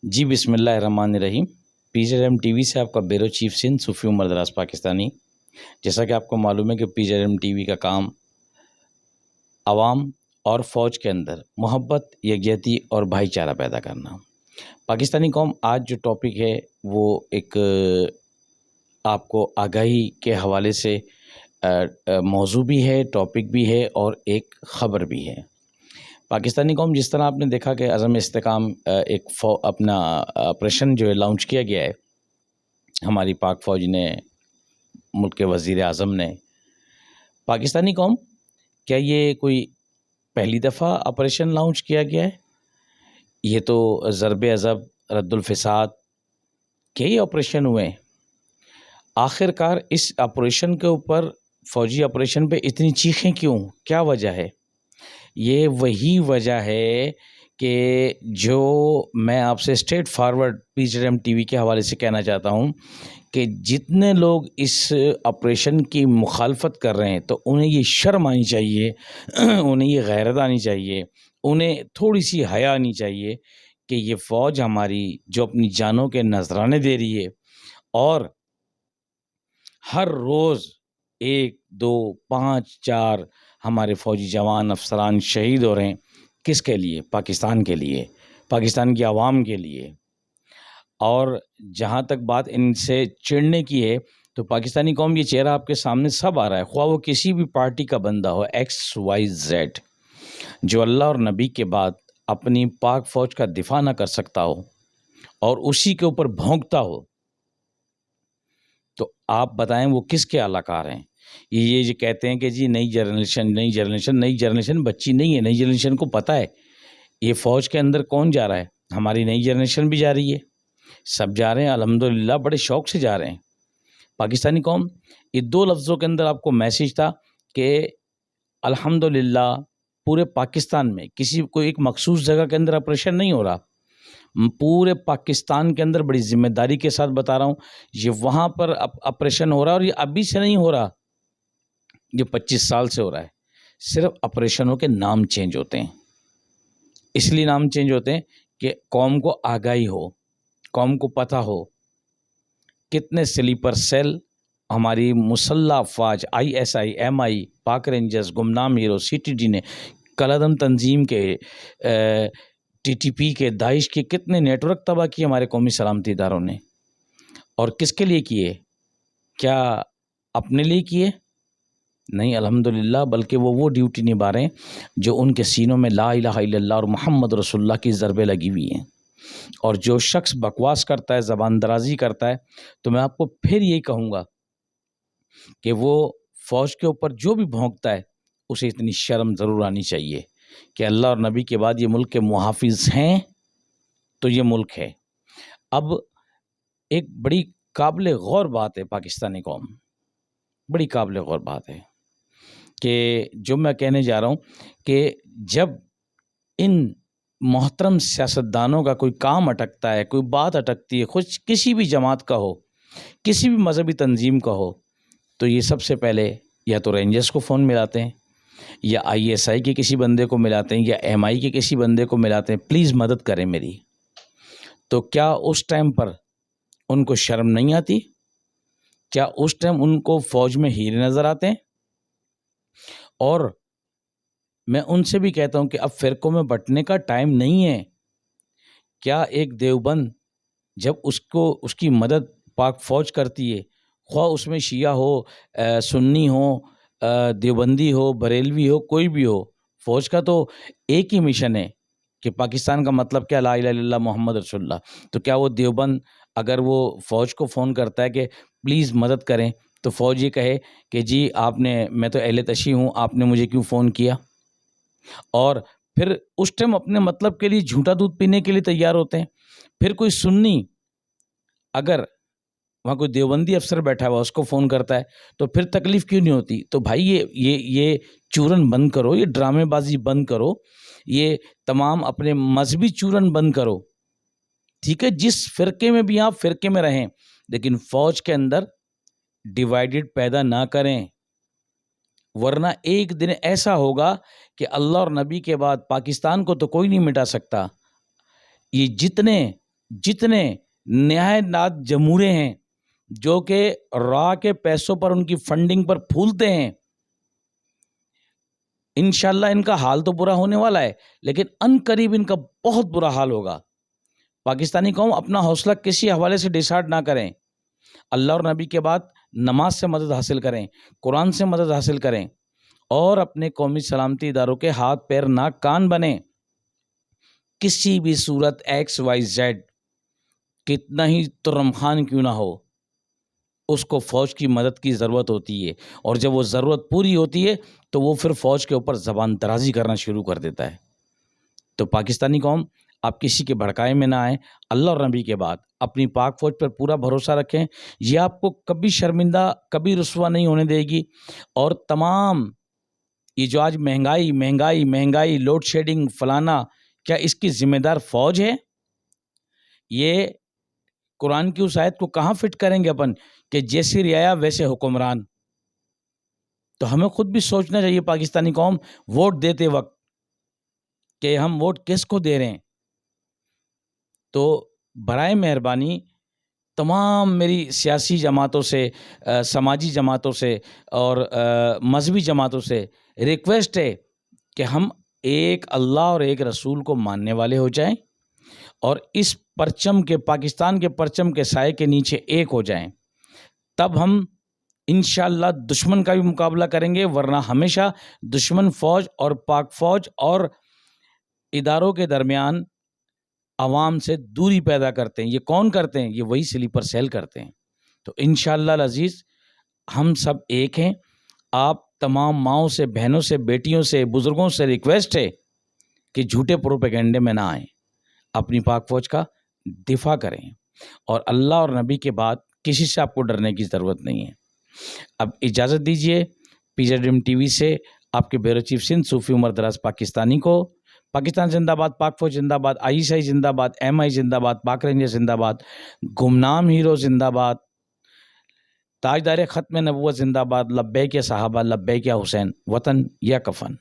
جی بسم اللہ الرحمن الرحیم۔ پی جے ایم ٹی وی سے آپ کا بیورو چیف سندھ صوفی عمر دراز پاکستانی۔ جیسا کہ آپ کو معلوم ہے کہ پی جے ایم ٹی وی کا کام عوام اور فوج کے اندر محبت، یکجہتی اور بھائی چارہ پیدا کرنا۔ پاکستانی قوم، آج جو ٹاپک ہے وہ ایک آپ کو آگاہی کے حوالے سے موضوع بھی ہے، ٹاپک بھی ہے اور ایک خبر بھی ہے۔ پاکستانی قوم، جس طرح آپ نے دیکھا کہ عزم استحکام ایک اپنا آپریشن جو ہے لانچ کیا گیا ہے، ہماری پاک فوج نے، ملک کے وزیر اعظم نے۔ پاکستانی قوم، کیا یہ کوئی پہلی دفعہ آپریشن لانچ کیا گیا ہے؟ یہ تو ضرب عضب، رد الفساد کے ہی آپریشن ہوئے ہیں۔ آخر کار اس آپریشن کے اوپر، فوجی آپریشن پہ اتنی چیخیں کیوں؟ کیا وجہ ہے؟ یہ وہی وجہ ہے کہ جو میں آپ سے اسٹریٹ فارورڈ پی جے ایم ٹی وی کے حوالے سے کہنا چاہتا ہوں کہ جتنے لوگ اس آپریشن کی مخالفت کر رہے ہیں تو انہیں یہ شرم آنی چاہیے، انہیں یہ غیرت آنی چاہیے، انہیں تھوڑی سی حیا آنی چاہیے کہ یہ فوج ہماری جو اپنی جانوں کے نذرانے دے رہی ہے اور ہر روز 1، 2، 5، 4 ہمارے فوجی جوان، افسران شہید ہو رہے ہیں۔ کس کے لیے؟ پاکستان کے لیے، پاکستان کی عوام کے لیے۔ اور جہاں تک بات ان سے چڑھنے کی ہے تو پاکستانی قوم، یہ چہرہ آپ کے سامنے سب آ رہا ہے، خواہ وہ کسی بھی پارٹی کا بندہ ہو، XYZ، جو اللہ اور نبی کے بعد اپنی پاک فوج کا دفاع نہ کر سکتا ہو اور اسی کے اوپر بھونکتا ہو، تو آپ بتائیں وہ کس کے اعلی کار ہیں؟ یہ جو کہتے ہیں کہ جی نئی جنریشن بچی نہیں ہے، نئی جنریشن کو پتہ ہے یہ فوج کے اندر کون جا رہا ہے۔ ہماری نئی جنریشن بھی جا رہی ہے، سب جا رہے ہیں، الحمدللہ بڑے شوق سے جا رہے ہیں۔ پاکستانی قوم، یہ 2 لفظوں کے اندر آپ کو میسیج تھا کہ الحمدللہ پورے پاکستان میں کسی کوئی ایک مخصوص جگہ کے اندر آپریشن نہیں ہو رہا، پورے پاکستان کے اندر بڑی ذمہ داری کے ساتھ بتا رہا ہوں، یہ وہاں پر آپریشن ہو رہا ہے اور یہ ابھی سے نہیں ہو رہا، یہ 25 سال سے ہو رہا ہے۔ صرف آپریشنوں کے نام چینج ہوتے ہیں، اس لیے نام چینج ہوتے ہیں کہ قوم کو آگاہی ہو، قوم کو پتہ ہو کتنے سلیپر سیل ہماری مسلح افواج، ISI، MI، پاک رینجرز، گمنام ہیرو، CTD نے، کالعدم تنظیم کے، TTP کے، داعش کے کتنے نیٹ ورک تباہ کیے ہمارے قومی سلامتی اداروں نے۔ اور کس کے لیے کیے؟ کیا اپنے لیے کیے؟ نہیں، الحمدللہ، بلکہ وہ ڈیوٹی نبھا رہے ہیں جو ان کے سینوں میں لا الہ الا اللہ اور محمد رسول اللہ کی ضربیں لگی ہوئی ہیں۔ اور جو شخص بکواس کرتا ہے، زبان درازی کرتا ہے، تو میں آپ کو پھر یہی کہوں گا کہ وہ فوج کے اوپر جو بھی بھونکتا ہے اسے اتنی شرم ضرور آنی چاہیے کہ اللہ اور نبی کے بعد یہ ملک کے محافظ ہیں تو یہ ملک ہے۔ اب ایک بڑی قابل غور بات ہے پاکستانی قوم، بڑی قابل غور بات ہے کہ جو میں کہنے جا رہا ہوں کہ جب ان محترم سیاستدانوں کا کوئی کام اٹکتا ہے، کوئی بات اٹکتی ہے، خود کسی بھی جماعت کا ہو، کسی بھی مذہبی تنظیم کا ہو، تو یہ سب سے پہلے یا تو رینجرز کو فون ملاتے ہیں، یا ISI کے کسی بندے کو ملاتے ہیں، یا MI کے کسی بندے کو ملاتے ہیں، پلیز مدد کریں میری۔ تو کیا اس ٹائم پر ان کو شرم نہیں آتی؟ کیا اس ٹائم ان کو فوج میں ہیرے نظر آتے ہیں؟ اور میں ان سے بھی کہتا ہوں کہ اب فرقوں میں بٹنے کا ٹائم نہیں ہے۔ کیا ایک دیوبند جب اس کی مدد پاک فوج کرتی ہے، خواہ اس میں شیعہ ہو، سنی ہو، دیوبندی ہو، بریلوی ہو، کوئی بھی ہو، فوج کا تو ایک ہی مشن ہے کہ پاکستان کا مطلب کیا، لا الہ الا اللہ محمد رسول اللہ۔ تو کیا وہ دیوبند اگر وہ فوج کو فون کرتا ہے کہ پلیز مدد کریں، تو فوج یہ کہے کہ جی میں تو اہل تشیع ہوں، آپ نے مجھے کیوں فون کیا؟ اور پھر اس ٹائم اپنے مطلب کے لیے جھوٹا دودھ پینے کے لیے تیار ہوتے ہیں۔ پھر کوئی سنی اگر وہاں کوئی دیوبندی افسر بیٹھا ہوا اس کو فون کرتا ہے تو پھر تکلیف کیوں نہیں ہوتی؟ تو بھائی یہ چورن بند کرو، یہ ڈرامے بازی بند کرو، یہ تمام اپنے مذہبی چورن بند کرو، ٹھیک ہے؟ جس فرقے میں بھی آپ فرقے میں رہیں، لیکن فوج کے اندر ڈیوائیڈڈ پیدا نہ کریں، ورنہ ایک دن ایسا ہوگا کہ اللہ اور نبی کے بعد پاکستان کو تو کوئی نہیں مٹا سکتا، یہ جتنے جتنے نہایت نات جمہورے ہیں جو کہ را کے پیسوں پر ان کی فنڈنگ پر پھولتے ہیں، انشاءاللہ ان کا حال تو برا ہونے والا ہے، لیکن ان قریب ان کا بہت برا حال ہوگا۔ پاکستانی قوم اپنا حوصلہ کسی حوالے سے ڈسارڈ نہ کریں، اللہ اور نبی کے بعد نماز سے مدد حاصل کریں، قرآن سے مدد حاصل کریں، اور اپنے قومی سلامتی اداروں کے ہاتھ پیر ناک کان بنیں۔ کسی بھی صورت XYZ کتنا ہی ترم خان کیوں نہ ہو، اس کو فوج کی مدد کی ضرورت ہوتی ہے، اور جب وہ ضرورت پوری ہوتی ہے تو وہ پھر فوج کے اوپر زبان درازی کرنا شروع کر دیتا ہے۔ تو پاکستانی قوم، آپ کسی کے بھڑکائے میں نہ آئیں، اللہ اور نبی کے بعد اپنی پاک فوج پر پورا بھروسہ رکھیں، یہ آپ کو کبھی شرمندہ کبھی رسوا نہیں ہونے دے گی۔ اور تمام یہ جو آج مہنگائی لوڈ شیڈنگ فلانا، کیا اس کی ذمہ دار فوج ہے؟ یہ قرآن کی اس آیت کو کہاں فٹ کریں گے اپن کہ جیسی رعایا ویسے حکمران؟ تو ہمیں خود بھی سوچنا چاہیے پاکستانی قوم، ووٹ دیتے وقت کہ ہم ووٹ کس کو دے رہے ہیں۔ تو برائے مہربانی تمام میری سیاسی جماعتوں سے، سماجی جماعتوں سے اور مذہبی جماعتوں سے ریکویسٹ ہے کہ ہم ایک اللہ اور ایک رسول کو ماننے والے ہو جائیں، اور اس پرچم کے، پاکستان کے پرچم کے سائے کے نیچے ایک ہو جائیں، تب ہم انشاءاللہ دشمن کا بھی مقابلہ کریں گے، ورنہ ہمیشہ دشمن فوج اور پاک فوج اور اداروں کے درمیان عوام سے دوری پیدا کرتے ہیں۔ یہ کون کرتے ہیں؟ یہ وہی سلیپر سیل کرتے ہیں۔ تو انشاءاللہ العزیز ہم سب ایک ہیں۔ آپ تمام ماؤں سے، بہنوں سے، بیٹیوں سے، بزرگوں سے ریکویسٹ ہے کہ جھوٹے پروپیگنڈے میں نہ آئیں، اپنی پاک فوج کا دفاع کریں، اور اللہ اور نبی کے بعد کسی سے آپ کو ڈرنے کی ضرورت نہیں ہے۔ اب اجازت دیجئے PZM TV سے آپ کے بیورو چیف سندھ صوفی عمر دراز پاکستانی کو، پاکستان زندہ باد، پاک فوج زندہ باد، ISI زندہ باد، MI زندہ باد، پاک رینجر زندہ باد، گمنام ہیرو زندہ باد، تاجدار ختم نبوت زندہ باد، لبیک یا صحابہ، لبیک یا حسین، وطن یا کفن۔